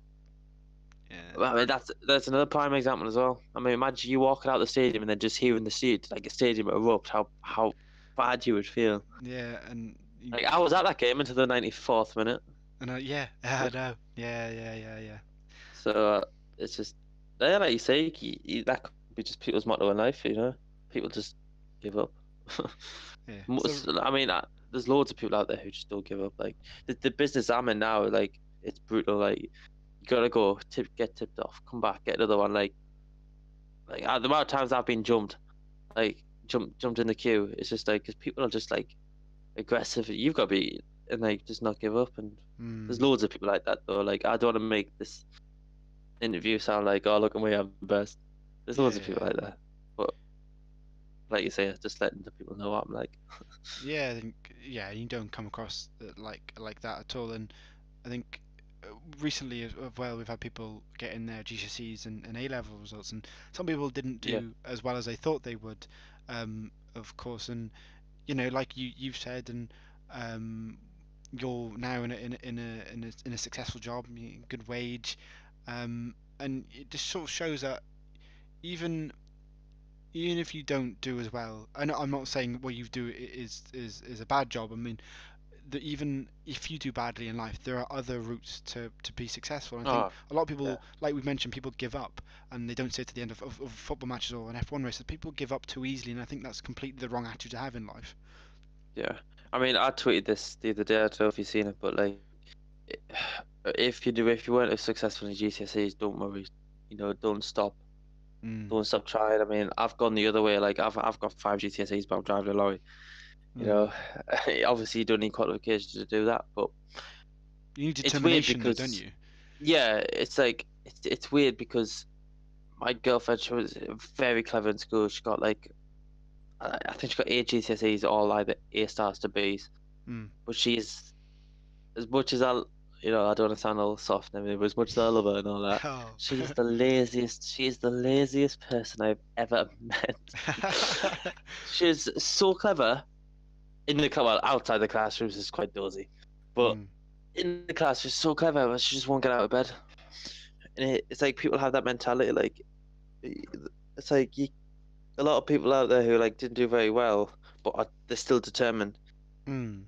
yeah, Well, I mean, that's another prime example as well. I mean, imagine you walking out the stadium and then just hearing the stadium erupt. How bad you would feel. yeah, and Like I was at that game until the 94th minute. yeah, I know, yeah, yeah, yeah, yeah. So it's just, yeah, like you say, that could be just people's motto in life, People just give up. Yeah. Most, I mean, there's loads of people out there who just don't give up. Like the business I'm in now, like it's brutal. Like you gotta go, get tipped off, come back, get another one. Like the amount of times I've been jumped, like jumped in the queue, it's just like because people are just like aggressive. You've got to be and like just not give up. And there's loads of people like that though. Like I don't want to make this interview sound like, oh look at me, I'm the best. There's loads of people Yeah. like that, but like you say, just letting the people know what I'm like. Yeah, I think you don't come across like that at all. And I think recently as well, we've had people get in their GCSEs and A level results, and some people didn't Yeah, do as well as they thought they would, of course. And like you've said, and um, you're now in a successful job, good wage, and it just sort of shows that even if you don't do as well, I'm not saying what you do is a bad job. I mean that even if you do badly in life, there are other routes to be successful. And I think oh a lot of yeah, people, like we've mentioned, people give up and they don't stay to the end of football matches or an F1 race. People give up too easily, and I think that's completely the wrong attitude to have in life. yeah. I mean, I tweeted this the other day. I don't know if you've seen it, but like, if you weren't as successful in GCSEs, don't worry. Don't stop. Mm, Don't stop trying. I mean, I've gone the other way. Like, I've got 5 GCSEs, but I'm driving a lorry. You mm. know, obviously you don't need qualifications to do that, but You need it's weird determination, though, don't because you? yeah, it's like it's weird because my girlfriend, she was very clever in school. She got like I think she got 8 GCSEs, all either A stars to Bs. Mm. But she's as much as I don't want to sound all soft and everything, but as much as I love her and all that, Oh. she's the laziest. She's the laziest person I've ever met. She's so clever in the well, outside the classrooms is quite dozy, but Mm. in the class she's so clever, but she just won't get out of bed. And it's like people have that mentality, like it's like a lot of people out there who like didn't do very well, but they're still determined. Mm.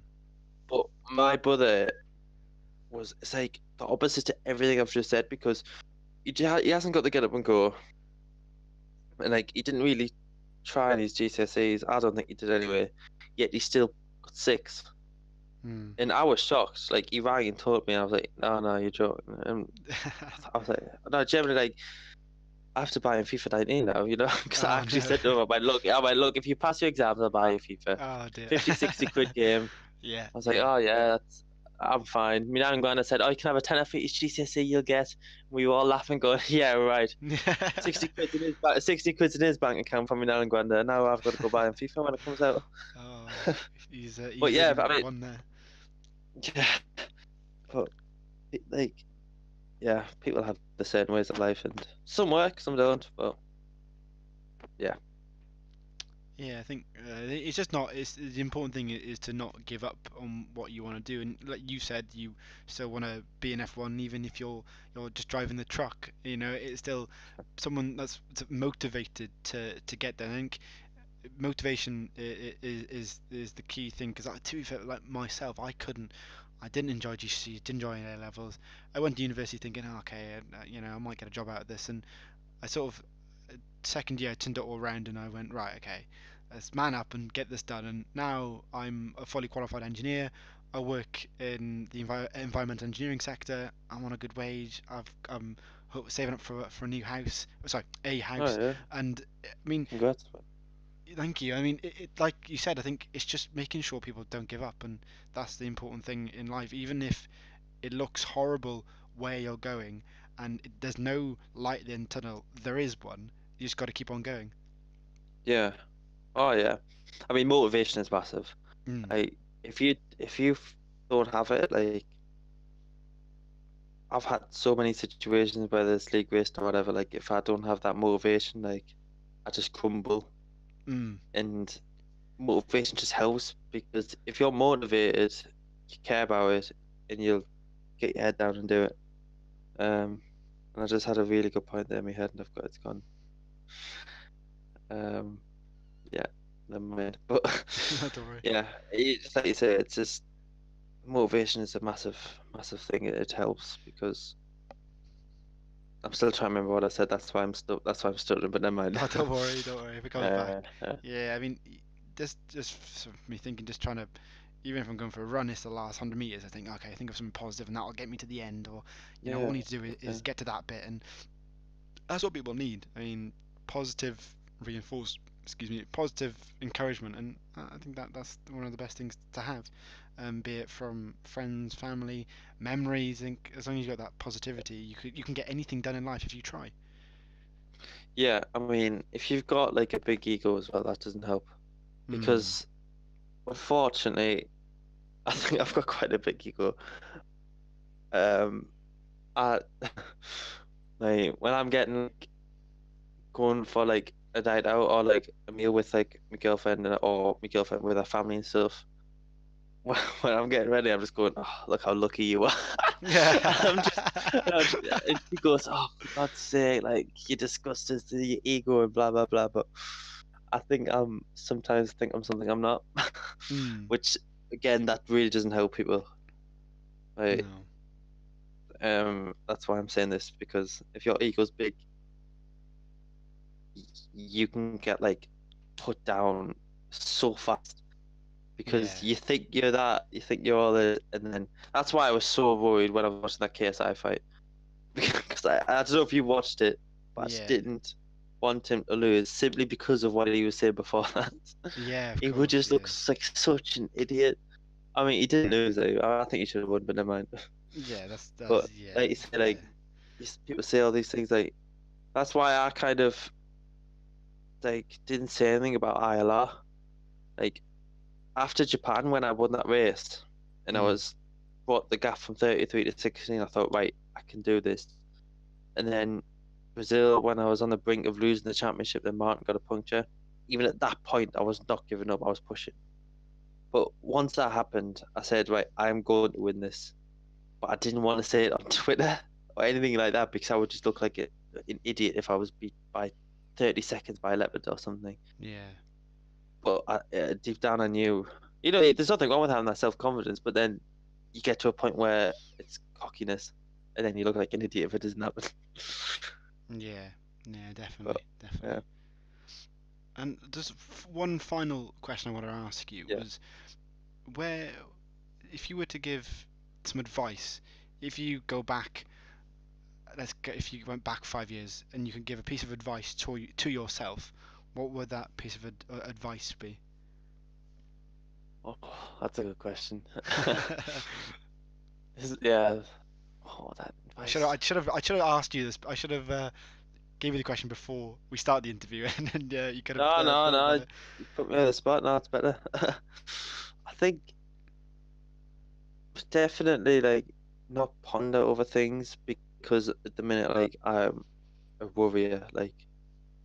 But my brother it's like the opposite to everything I've just said because he hasn't got the get up and go, and like he didn't really try in his GCSEs. I don't think he did anyway. Yet he still got 6. Mm. And I was shocked. Like he rang and told me, and I was like, "No, no, you're joking." And I was like, "No, generally, like I have to buy in FIFA 19 now, you know, because I Oh actually no. said to him, look, if you pass your exams, I'll buy you FIFA. Oh dear. 50, 60 quid game. Yeah. I was like, oh yeah, I'm fine. My nan granddad said, oh, you can have a tenner for each GCSE you'll get. We were all laughing, going, yeah, right. 60 quid in his 60 quid in his bank account from my nan and granddad. Now I've got to go buy him FIFA when it comes out. Oh, he's But yeah, really I mean, won there. yeah, but like, yeah, people have the certain ways of life, and some work, some don't. But yeah, Yeah, I think it's just not. It's the important thing is to not give up on what you want to do, and like you said, you still want to be an F1, even if you're just driving the truck. You know, it's still someone that's motivated to get there. I think motivation is the key thing. Because to be fair, like myself, I didn't enjoy GCSE, didn't enjoy A levels. I went to university thinking, oh, okay, you know, I might get a job out of this, and I sort of second year I turned it all around and I went, right, okay, let's man up and get this done. And now I'm a fully qualified engineer. I work in the environmental engineering sector. I'm on a good wage. I'm saving up for a new house. Sorry, a house. oh yeah, And I mean, congrats. thank you. I mean, like you said, I think it's just making sure people don't give up, and that's the important thing in life. Even if it looks horrible where you're going, and there's no light at the end of the tunnel, there is one. You just got to keep on going. Yeah, oh yeah. I mean, motivation is massive. Mm. Like, if you don't have it, like I've had so many situations, whether it's league racing or whatever. Like, if I don't have that motivation, like I just crumble, Mm. and motivation just helps because if you're motivated, you care about it, and you'll get your head down and do it. And I just had a really good point there in my head, and I've got it's gone. Um, yeah, never mind. But Don't worry. yeah, just like you say, it's just motivation is a massive, massive thing. It helps because I'm still trying to remember what I said. That's why I'm stuck. That's why I'm stuttering. But never mind. Oh, don't worry, don't worry. If it comes back, Uh, yeah. I mean, just sort of me thinking, just trying to, even if I'm going for a run, it's the last 100 meters. I think, okay, think of something positive, and that'll get me to the end. Or, you know, all I yeah, need to do is get to that bit, and that's what people need. I mean, positive excuse me, positive encouragement, and I think that's one of the best things to have, be it from friends, family, memories. And as long as you got that positivity, you can get anything done in life if you try. yeah. I mean, if you've got like a big ego as well, that doesn't help Mm. because unfortunately, I think I've got quite a big ego. Um, I like when I'm going for like a night out or like a meal with like my girlfriend or my girlfriend with her family and stuff. When I'm getting ready, I'm just going, oh, look how lucky you are. Yeah. And she goes, oh, for God's sake, like you disgust us to your ego and blah blah blah. But I think sometimes think I'm something I'm not, Mm. which again that really doesn't help people. Like, No. that's why I'm saying this because if your ego's big, you can get like put down so fast Yeah. because you think you're all it, and then that's why I was so worried when I was watching that KSI fight because I don't know if you watched it, but I just Yeah. didn't want him to lose simply because of what he was saying before that. Yeah, of He would course, just yeah. look like such an idiot. I mean, he didn't lose though. I think he should have won, but never mind. Yeah, that's But yeah, like you say, yeah. like people say all these things, like that's why I kind of like didn't say anything about ILR. Like after Japan, when I won that race, and I Mm. was brought the gap from 33 to 16, I thought, right, I can do this. And then Brazil, when I was on the brink of losing the championship, then Martin got a puncture. Even at that point, I was not giving up. I was pushing. But once that happened, I said, right, I'm going to win this. But I didn't want to say it on Twitter or anything like that because I would just look like an idiot if I was beat by 30 seconds by a leopard or something. Yeah. But deep down, I knew, you know, there's nothing wrong with having that self confidence. But then you get to a point where it's cockiness, and then you look like an idiot if it doesn't happen. Yeah. Yeah, But definitely, definitely. yeah, And just one final question I want to ask you yeah, was where, if you were to give some advice, if you go back let's go, if you went back 5 years and you can give a piece of advice to yourself, what would that piece of advice be? Oh, that's a good question. Yeah. Oh, that I advice. should have asked you this. I should have gave you the question before we start the interview, and then you could have No, no, thought about no. it. You put me on the spot. No, it's better. I think definitely like not ponder over things because at the minute like I'm a worrier. Like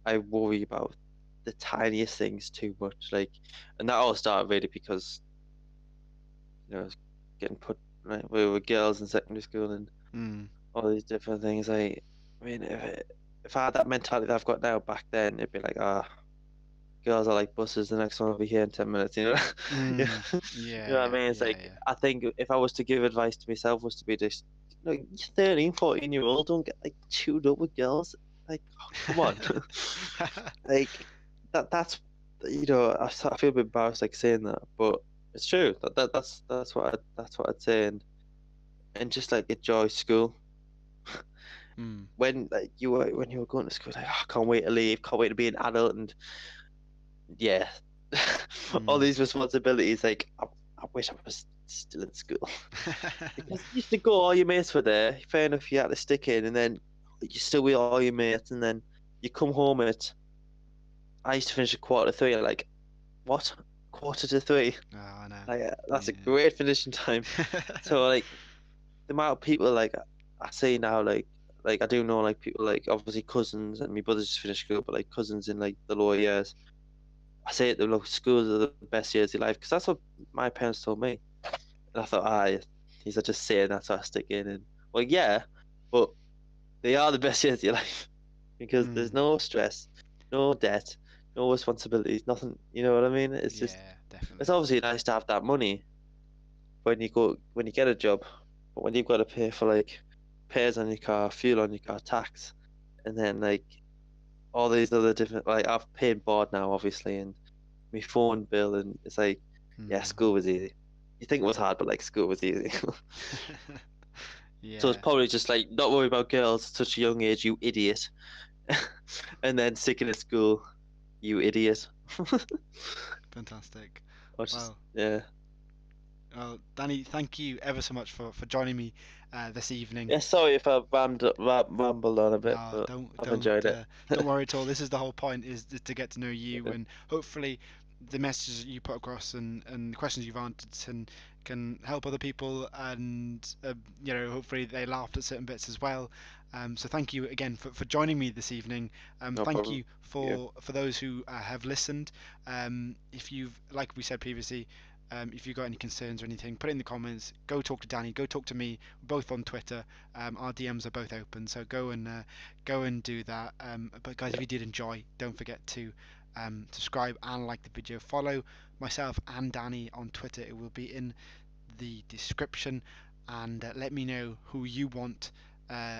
I worry about the tiniest things too much. Like, and that all started really because I was getting put right we were girls in secondary school and Mm. all these different things. I mean, if I had that mentality that I've got now back then, it'd be like, girls are like buses. The next one will be here in 10 minutes. Yeah. Mm. You know what I Yeah, mean? It's yeah, like yeah. I think if I was to give advice to myself was to be just, you're 13, 14-year-old, don't get like chewed up with girls. Like, come on. Like that's I feel a bit embarrassed like saying that, but it's true. That's what I'd say, and just like enjoy school. Mm. When you were going to school, like, oh, I can't wait to leave, can't wait to be an adult, and yeah, all Mm. these responsibilities. Like I wish I was still in school because you used to go, all your mates were there. Fair enough, you had to stick in, and then you still with all your mates, and then you come home at. I used to finish at 2:45. Like what? 2:45? Oh, I know. Like that's a Yeah. great finishing time. So like the amount of people like I see now, like I do know like people like obviously cousins and my brothers just finished school, but like cousins in like the lower years. I say it, the look, schools are the best years of your life because that's what my parents told me. And I thought, these are just saying that so I stick in. And well, yeah, but they are the best years of your life because there's Mm. no stress, no debt, no responsibilities, nothing. You know what I mean? Yeah, It's definitely. obviously nice to have that money when you get a job, but when you've got to pay for like repairs on your car, fuel on your car, tax, and then like all these other different like I've paid board now obviously and my phone bill and it's like yeah, Mm. school was easy. You think it was hard, but like school was easy. So it's Yeah. probably just like not worry about girls at such a young age, you idiot. And then sticking at school, you idiot. Fantastic. Or just Well, yeah. Danny, thank you ever so much for joining me this evening. Yeah, sorry if I rambled on a bit, No, but don't I've don't enjoyed it. uh, don't worry at all. This is the whole point, is to get to know you, Yeah. and hopefully the messages that you put across and the questions you've answered can help other people, and hopefully they laughed at certain bits as well. So thank you again for joining me this evening. No Thank problem. you Yeah. for those who have listened. If you've, like we said previously, if you've got any concerns or anything, put it in the comments. Go talk to Danny. Go talk to me. We're both on Twitter. Our DMs are both open, so go and do that. But guys, if you did enjoy, don't forget to subscribe and like the video. Follow myself and Danny on Twitter. It will be in the description. And let me know who you want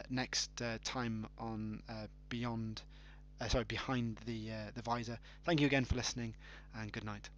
next time on Behind the Visor. Thank you again for listening, and good night.